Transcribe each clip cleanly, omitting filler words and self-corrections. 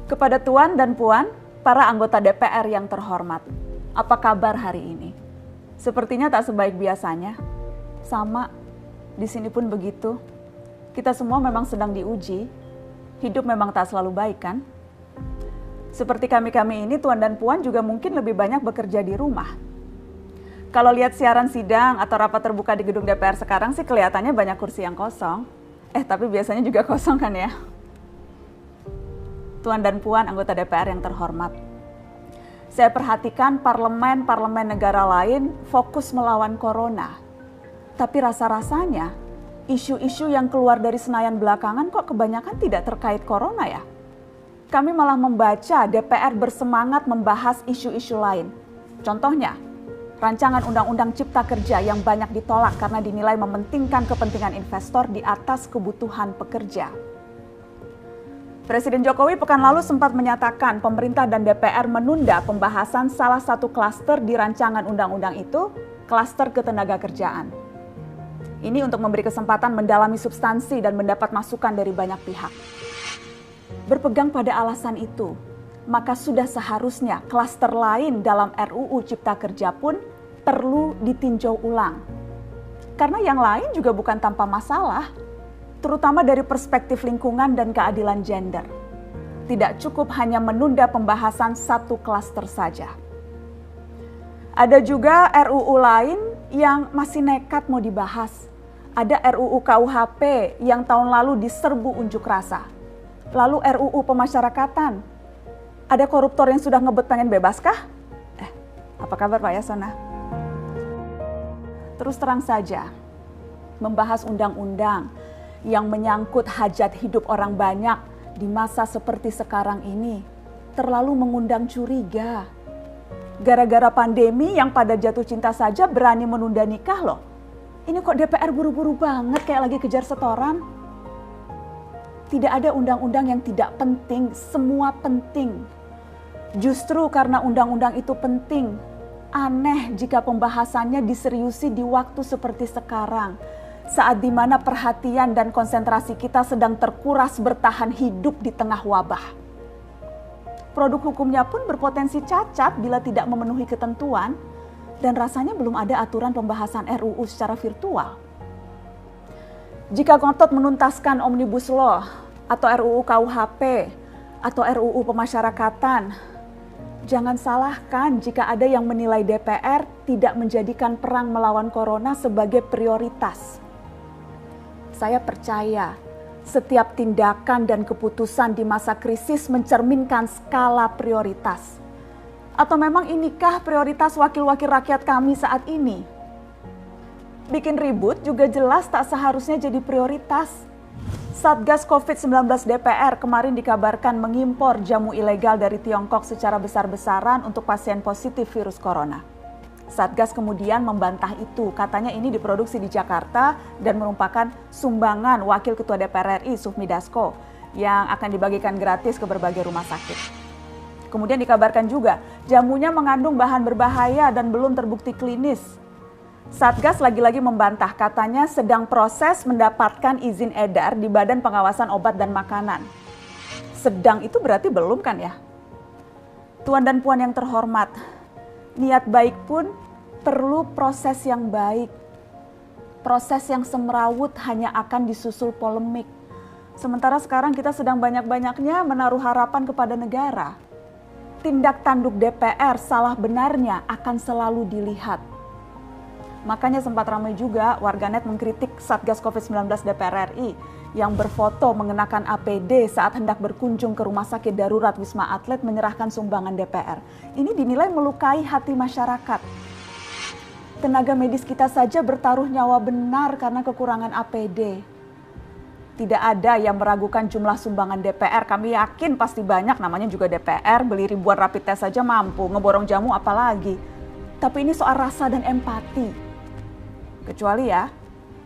Kepada Tuan dan Puan, para anggota DPR yang terhormat, apa kabar hari ini? Sepertinya tak sebaik biasanya. Sama, di sini pun begitu. Kita semua memang sedang diuji. Hidup memang tak selalu baik, kan? Seperti kami-kami ini, Tuan dan Puan juga mungkin lebih banyak bekerja di rumah. Kalau lihat siaran sidang atau rapat terbuka di gedung DPR sekarang sih kelihatannya banyak kursi yang kosong. Tapi biasanya juga kosong kan ya? Tuan dan Puan anggota DPR yang terhormat. Saya perhatikan parlemen-parlemen negara lain fokus melawan corona. Tapi rasa-rasanya isu-isu yang keluar dari Senayan belakangan kok kebanyakan tidak terkait corona ya? Kami malah membaca DPR bersemangat membahas isu-isu lain. Contohnya, rancangan Undang-Undang Cipta Kerja yang banyak ditolak karena dinilai mementingkan kepentingan investor di atas kebutuhan pekerja. Presiden Jokowi pekan lalu sempat menyatakan pemerintah dan DPR menunda pembahasan salah satu klaster di rancangan undang-undang itu, klaster ketenagakerjaan. Ini untuk memberi kesempatan mendalami substansi dan mendapat masukan dari banyak pihak. Berpegang pada alasan itu, maka sudah seharusnya klaster lain dalam RUU Cipta Kerja pun perlu ditinjau ulang. Karena yang lain juga bukan tanpa masalah, terutama dari perspektif lingkungan dan keadilan gender. Tidak cukup hanya menunda pembahasan satu klaster saja. Ada juga RUU lain yang masih nekat mau dibahas. Ada RUU KUHP yang tahun lalu diserbu unjuk rasa. Lalu RUU pemasyarakatan. Ada koruptor yang sudah ngebet pengen bebas kah? Apa kabar Pak Yasona? Terus terang saja, membahas undang-undang yang menyangkut hajat hidup orang banyak di masa seperti sekarang ini terlalu mengundang curiga. Gara-gara pandemi yang pada jatuh cinta saja berani menunda nikah loh. Ini kok DPR buru-buru banget kayak lagi kejar setoran? Tidak ada undang-undang yang tidak penting, semua penting. Justru karena undang-undang itu penting, aneh jika pembahasannya diseriusi di waktu seperti sekarang. Saat di mana perhatian dan konsentrasi kita sedang terkuras bertahan hidup di tengah wabah. Produk hukumnya pun berpotensi cacat bila tidak memenuhi ketentuan dan rasanya belum ada aturan pembahasan RUU secara virtual. Jika ngotot menuntaskan Omnibus Law atau RUU KUHP atau RUU pemasyarakatan, jangan salahkan jika ada yang menilai DPR tidak menjadikan perang melawan corona sebagai prioritas. Saya percaya setiap tindakan dan keputusan di masa krisis mencerminkan skala prioritas. Atau memang inikah prioritas wakil-wakil rakyat kami saat ini? Bikin ribut juga jelas tak seharusnya jadi prioritas. Satgas COVID-19 DPR kemarin dikabarkan mengimpor jamu ilegal dari Tiongkok secara besar-besaran untuk pasien positif virus corona. Satgas kemudian membantah itu, katanya ini diproduksi di Jakarta dan merupakan sumbangan Wakil Ketua DPR RI Sufmi Dasko yang akan dibagikan gratis ke berbagai rumah sakit. Kemudian dikabarkan juga jamunya mengandung bahan berbahaya dan belum terbukti klinis. Satgas lagi-lagi membantah, katanya sedang proses mendapatkan izin edar di Badan Pengawasan Obat dan Makanan. Sedang itu berarti belum kan ya? Tuan dan Puan yang terhormat, niat baik pun perlu proses yang baik. Proses yang semrawut hanya akan disusul polemik. Sementara sekarang kita sedang banyak-banyaknya menaruh harapan kepada negara. Tindak tanduk DPR salah benarnya akan selalu dilihat. Makanya sempat ramai juga warganet mengkritik Satgas COVID-19 DPR RI yang berfoto mengenakan APD saat hendak berkunjung ke rumah sakit darurat Wisma Atlet menyerahkan sumbangan DPR. Ini dinilai melukai hati masyarakat. Tenaga medis kita saja bertaruh nyawa benar karena kekurangan APD. Tidak ada yang meragukan jumlah sumbangan DPR. Kami yakin pasti banyak, namanya juga DPR, beli ribuan rapid test saja mampu, ngeborong jamu apalagi. Tapi ini soal rasa dan empati. Kecuali ya,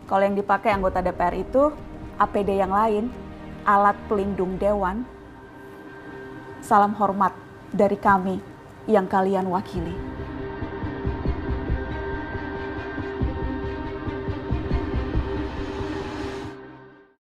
kalau yang dipakai anggota DPR itu APD yang lain, alat pelindung dewan. Salam hormat dari kami yang kalian wakili.